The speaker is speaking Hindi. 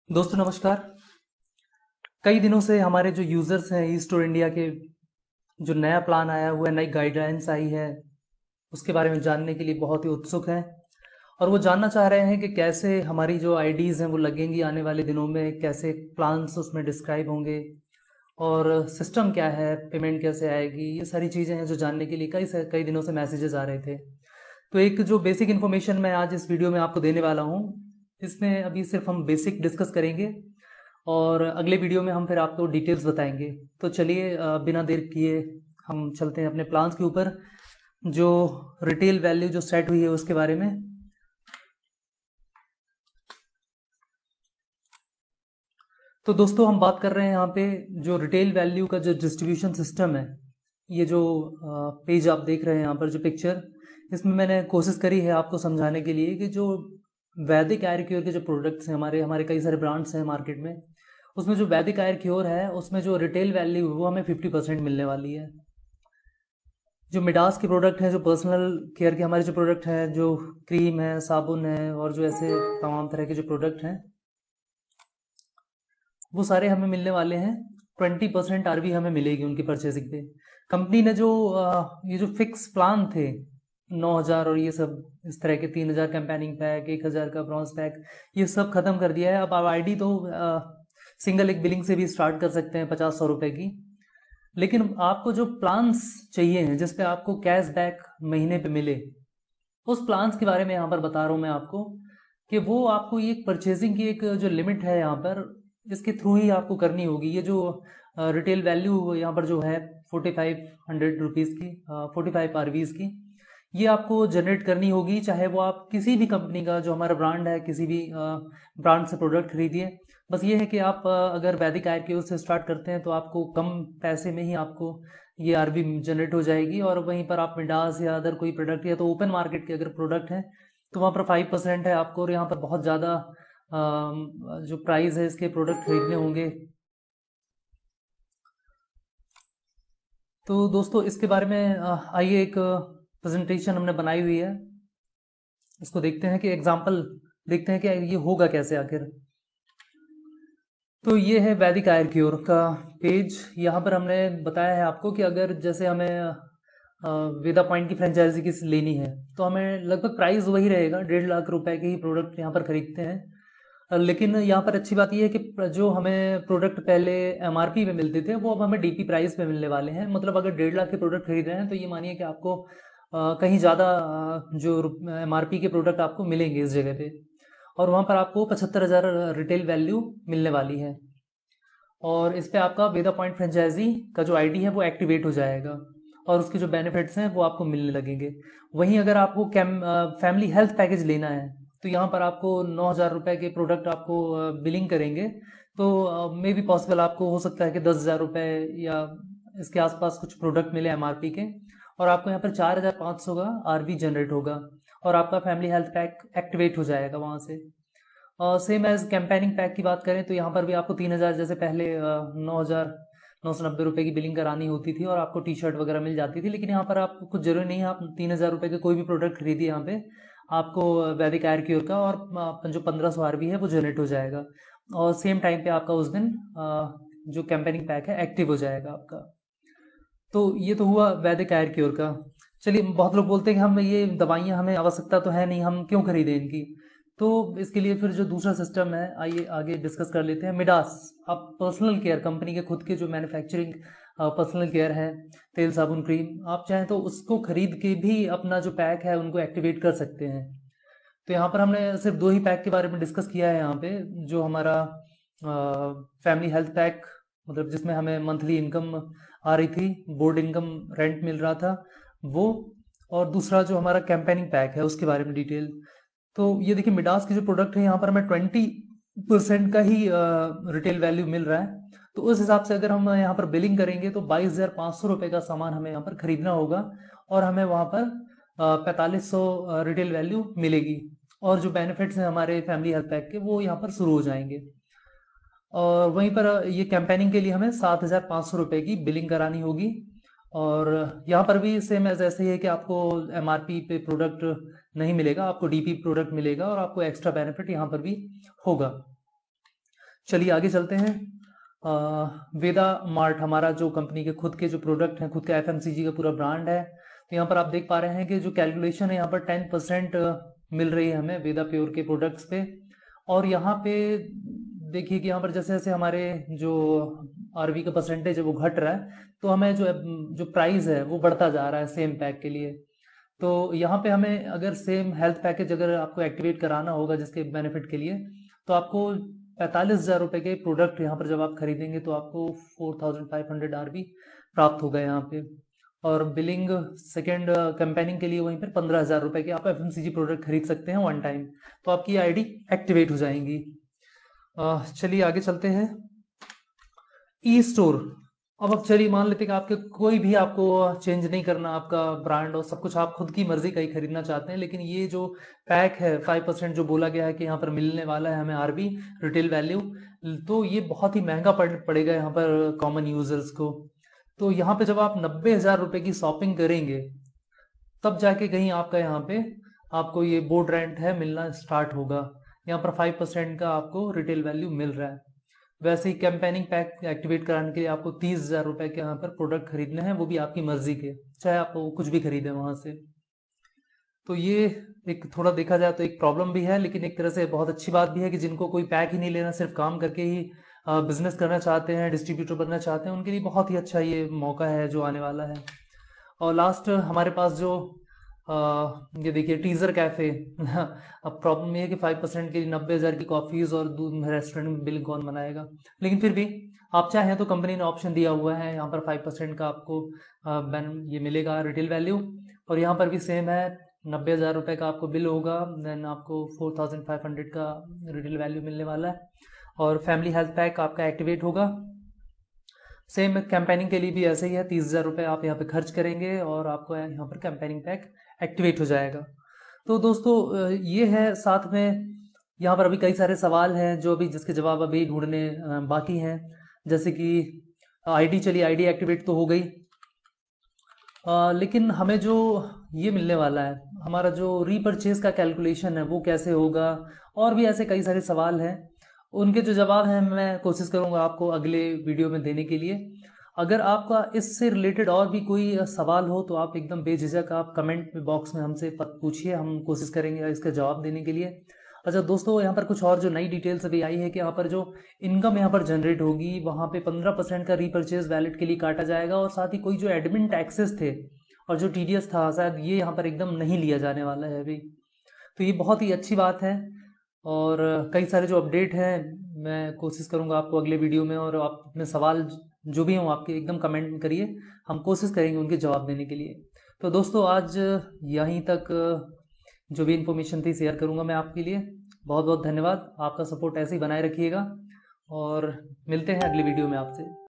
दोस्तों नमस्कार। कई दिनों से हमारे जो यूज़र्स हैं ई स्टोर इंडिया के, जो नया प्लान आया हुआ है, नई गाइडलाइंस आई है, उसके बारे में जानने के लिए बहुत ही उत्सुक हैं और वो जानना चाह रहे हैं कि कैसे हमारी जो आईडीज़ हैं वो लगेंगी आने वाले दिनों में, कैसे प्लान्स उसमें डिस्क्राइब होंगे और सिस्टम क्या है, पेमेंट कैसे आएगी। ये सारी चीज़ें हैं जो जानने के लिए कई दिनों से मैसेजेस आ रहे थे। तो एक जो बेसिक इन्फॉर्मेशन मैं आज इस वीडियो में आपको देने वाला हूँ, इसमें अभी सिर्फ हम बेसिक डिस्कस करेंगे और अगले वीडियो में हम फिर आपको डिटेल्स बताएंगे। तो चलिए बिना देर किए हम चलते हैं अपने प्लान्स के ऊपर, जो रिटेल वैल्यू जो सेट हुई है उसके बारे में। तो दोस्तों हम बात कर रहे हैं यहाँ पे जो रिटेल वैल्यू का जो डिस्ट्रीब्यूशन सिस्टम है। ये जो पेज आप देख रहे हैं यहाँ पर, जो पिक्चर, इसमें मैंने कोशिश करी है आपको समझाने के लिए कि जो वैदिक आयुर क्योर के जो प्रोडक्ट्स हैं, हमारे हमारे कई सारे ब्रांड्स हैं मार्केट में, उसमें जो वैदिक आयुर क्योर है उसमें जो रिटेल वैल्यू वो हमें 50% मिलने वाली है। जो मिडास के प्रोडक्ट हैं, जो पर्सनल केयर के हमारे जो प्रोडक्ट हैं, जो क्रीम है, साबुन है और जो ऐसे तमाम तरह के जो प्रोडक्ट हैं, वो सारे हमें मिलने वाले हैं। 20% आरबी हमें मिलेगी उनकी परचेजिंग पे। कंपनी ने जो ये जो फिक्स प्लान थे 9,000 और ये सब इस तरह के 3,000 कैंपेनिंग पैक, 1,000 का ब्रॉन्ज पैक, ये सब खत्म कर दिया है। अब आप आईडी तो सिंगल एक बिलिंग से भी स्टार्ट कर सकते हैं 50-100 रुपए की। लेकिन आपको जो प्लान्स चाहिए हैं जिसपे आपको कैश बैक महीने पे मिले, उस प्लान्स के बारे में यहाँ पर बता रहा हूँ मैं आपको कि वो आपको ये परचेजिंग की एक जो लिमिट है यहाँ पर, इसके थ्रू ही आपको करनी होगी। ये जो रिटेल वैल्यू यहाँ पर जो है 4500 रुपीज़ की, 45 आरवीज़ की, ये आपको जनरेट करनी होगी। चाहे वो आप किसी भी कंपनी का, जो हमारा ब्रांड है, किसी भी ब्रांड से प्रोडक्ट खरीदिए। बस ये है कि आप अगर वैदिक आयुर्वेद से स्टार्ट करते हैं तो आपको कम पैसे में ही आपको ये आरबी जनरेट हो जाएगी। और वहीं पर आप मिडास या अदर कोई प्रोडक्ट, या तो ओपन मार्केट के अगर प्रोडक्ट हैं तो वहाँ पर 5% है आपको, और यहाँ पर बहुत ज़्यादा जो प्राइस है इसके प्रोडक्ट खरीदने होंगे। तो दोस्तों इसके बारे में आइए एक प्रेजेंटेशन हमने बनाई हुई है, इसको देखते हैं कि एग्जाम्पल देखते हैं कि ये होगा कैसे आखिर। तो ये है वैदिक आयुर क्योर का पेज। यहाँ पर हमने बताया है आपको कि अगर जैसे हमें वेदा पॉइंट की फ्रेंचाइजी की लेनी है तो हमें लगभग प्राइस वही रहेगा, 1.5 लाख रुपए के ही प्रोडक्ट यहाँ पर खरीदते हैं। लेकिन यहाँ पर अच्छी बात यह है कि जो हमें प्रोडक्ट पहले एमआरपी में मिलते थे वो अब हमें डीपी प्राइस में मिलने वाले हैं। मतलब अगर 1.5 लाख के प्रोडक्ट खरीद रहे हैं तो ये मानिए कि आपको कहीं ज़्यादा जो एमआरपी के प्रोडक्ट आपको मिलेंगे इस जगह पे, और वहाँ पर आपको 75,000 रिटेल वैल्यू मिलने वाली है। और इस पे आपका वेदा पॉइंट फ्रेंचाइजी का जो आईडी है वो एक्टिवेट हो जाएगा और उसके जो बेनिफिट्स हैं वो आपको मिलने लगेंगे। वहीं अगर आपको फैमिली हेल्थ पैकेज लेना है तो यहाँ पर आपको 9,000 रुपये के प्रोडक्ट आपको बिलिंग करेंगे, तो मे बी पॉसिबल आपको हो सकता है कि 10,000 रुपये या इसके आसपास कुछ प्रोडक्ट मिले एमआरपी के, और आपको यहाँ पर 4,500 का आरबी जनरेट होगा और आपका फैमिली हेल्थ पैक एक्टिवेट हो जाएगा वहाँ से। सेम एज कैंपेनिंग पैक की बात करें तो यहाँ पर भी आपको 3,000, जैसे पहले 9,990 रुपये की बिलिंग करानी होती थी और आपको टी शर्ट वगैरह मिल जाती थी। लेकिन यहाँ पर आपको कुछ जरूरी नहीं है, आप 3,000 रुपये के कोई भी प्रोडक्ट खरीदिए, यहाँ पे आपको वैदिक आयुर क्योर का और जो 1,500 आरबी है वो जनरेट हो जाएगा। और सेम टाइम पे आपका उस दिन जो कैंपेनिंग पैक है एक्टिव हो जाएगा आपका। तो ये तो हुआ वैदिक आयुर क्योर का। चलिए, बहुत लोग बोलते हैं कि हम ये दवाइयाँ, हमें आवश्यकता तो है नहीं, हम क्यों खरीदें इनकी। तो इसके लिए फिर जो दूसरा सिस्टम है, आइए आगे डिस्कस कर लेते हैं। मिडास, आप पर्सनल केयर कंपनी के खुद के जो मैन्युफैक्चरिंग पर्सनल केयर है, तेल साबुन क्रीम, आप चाहें तो उसको खरीद के भी अपना जो पैक है उनको एक्टिवेट कर सकते हैं। तो यहाँ पर हमने सिर्फ 2 ही पैक के बारे में डिस्कस किया है यहाँ पे। जो हमारा फैमिली हेल्थ पैक, मतलब जिसमें हमें मंथली इनकम आ रही थी, बोर्ड इनकम रेंट मिल रहा था वो, और दूसरा जो हमारा कैंपेनिंग पैक है उसके बारे में डिटेल। तो ये देखिए, मिडास के जो प्रोडक्ट है यहाँ पर हमें 20% का ही रिटेल वैल्यू मिल रहा है। तो उस हिसाब से अगर हम यहाँ पर बिलिंग करेंगे तो 22,500 रुपये का सामान हमें यहाँ पर खरीदना होगा और हमें वहाँ पर 4,500 रिटेल वैल्यू मिलेगी। और जो बेनिफिट्स हैं हमारे फैमिली हेल्थ पैक के वो यहाँ पर शुरू हो जाएंगे। और वहीं पर ये कैंपेनिंग के लिए हमें 7,500 रुपये की बिलिंग करानी होगी। और यहाँ पर भी सेम एज ऐसे ही है कि आपको एमआरपी पे प्रोडक्ट नहीं मिलेगा, आपको डीपी प्रोडक्ट मिलेगा और आपको एक्स्ट्रा बेनिफिट यहाँ पर भी होगा। चलिए आगे चलते हैं। वेदा मार्ट हमारा जो कंपनी के खुद के जो प्रोडक्ट हैं, खुद का एफएमसीजी का पूरा ब्रांड है। तो यहाँ पर आप देख पा रहे हैं कि जो कैलकुलेशन है यहाँ पर 10% मिल रही है हमें वेदा प्योर के प्रोडक्ट्स पे। और यहाँ पे देखिए कि यहाँ पर जैसे जैसे हमारे जो आरवी का परसेंटेज है वो घट रहा है, तो हमें जो प्राइस है वो बढ़ता जा रहा है सेम पैक के लिए। तो यहाँ पे हमें अगर सेम हेल्थ पैकेज अगर आपको एक्टिवेट कराना होगा जिसके बेनिफिट के लिए, तो आपको 45,000 रुपये के प्रोडक्ट यहाँ पर जब आप खरीदेंगे तो आपको 4,500 आरबी प्राप्त होगा यहाँ पे। और बिलिंग सेकेंड कैंपेनिंग के लिए वहीं पर 15,000 रुपये के आप एफएमसीजी प्रोडक्ट खरीद सकते हैं वन टाइम, तो आपकी आईडी एक्टिवेट हो जाएंगी। चलिए आगे चलते हैं। E store. अब चलिए मान लेते हैं कि आपके कोई भी आपको चेंज नहीं करना, आपका ब्रांड और सब कुछ आप खुद की मर्जी का ही खरीदना चाहते हैं, लेकिन ये जो पैक है 5% जो बोला गया है कि यहाँ पर मिलने वाला है हमें आरबी रिटेल वैल्यू, तो ये बहुत ही महंगा पड़ेगा यहाँ पर कॉमन यूजर्स को। तो यहाँ पे जब आप 90,000 रुपये की शॉपिंग करेंगे तब जाके कहीं आपका यहाँ पे आपको ये बोर्ड रेंट है मिलना स्टार्ट होगा। यहाँ पर 5% का आपको रिटेल वैल्यू मिल रहा है। वैसे ही कैंपेनिंग पैक एक्टिवेट कराने के लिए आपको 30,000 रुपये के यहाँ पर प्रोडक्ट खरीदने हैं, वो भी आपकी मर्जी के, चाहे आप कुछ भी खरीदें वहाँ से। तो ये एक थोड़ा देखा जाए तो एक प्रॉब्लम भी है, लेकिन एक तरह से बहुत अच्छी बात भी है कि जिनको कोई पैक ही नहीं लेना, सिर्फ काम करके ही बिजनेस करना चाहते हैं, डिस्ट्रीब्यूटर बनना चाहते हैं, उनके लिए बहुत ही अच्छा ये मौका है जो आने वाला है। और लास्ट हमारे पास जो ये देखिए टीजर कैफे अब प्रॉब्लम ये है कि 5% के लिए 90,000 की कॉफीज और रेस्टोरेंट में बिल कौन बनाएगा, लेकिन फिर भी आप चाहें तो कंपनी ने ऑप्शन दिया हुआ है यहाँ पर 5% का आपको ये मिलेगा रिटेल वैल्यू। और यहाँ पर भी सेम है, 90,000 रुपये का आपको बिल होगा, देन आपको 4,500 का रिटेल वैल्यू मिलने वाला है। और फैमिली हेल्थ पैक आपका एक्टिवेट होगा। सेम कैंपेनिंग के लिए भी ऐसे ही है, 30,000 रुपये आप यहाँ पे खर्च करेंगे और आपको यहाँ पर कैंपेनिंग पैक एक्टिवेट हो जाएगा। तो दोस्तों ये है, साथ में यहाँ पर अभी कई सारे सवाल हैं जो अभी जिसके जवाब अभी ढूंढने बाकी हैं। जैसे कि आईडी, चलिए आईडी एक्टिवेट तो हो गई, लेकिन हमें जो ये मिलने वाला है, हमारा जो रीपरचेज का कैलकुलेशन है वो कैसे होगा, और भी ऐसे कई सारे सवाल हैं। उनके जो जवाब हैं मैं कोशिश करूँगा आपको अगले वीडियो में देने के लिए। अगर आपका इससे रिलेटेड और भी कोई सवाल हो तो आप एकदम बेझिझक आप कमेंट बॉक्स में हमसे पूछिए, हम कोशिश करेंगे इसका जवाब देने के लिए। अच्छा दोस्तों, यहाँ पर कुछ और जो नई डिटेल्स अभी आई है कि यहाँ पर जो इनकम यहाँ पर जनरेट होगी वहाँ पे 15% का रीपरचेज वैलेट के लिए काटा जाएगा, और साथ ही कोई जो एडमिन टैक्सेस थे और जो टीडीएस था शायद ये यहाँ पर एकदम नहीं लिया जाने वाला है अभी। तो ये बहुत ही अच्छी बात है। और कई सारे जो अपडेट हैं मैं कोशिश करूँगा आपको अगले वीडियो में, और आप अपने सवाल जो भी हों आपके एकदम कमेंट करिए, हम कोशिश करेंगे उनके जवाब देने के लिए। तो दोस्तों आज यहीं तक जो भी इन्फॉर्मेशन थी शेयर करूँगा मैं आपके लिए। बहुत बहुत धन्यवाद, आपका सपोर्ट ऐसे ही बनाए रखिएगा और मिलते हैं अगली वीडियो में आपसे।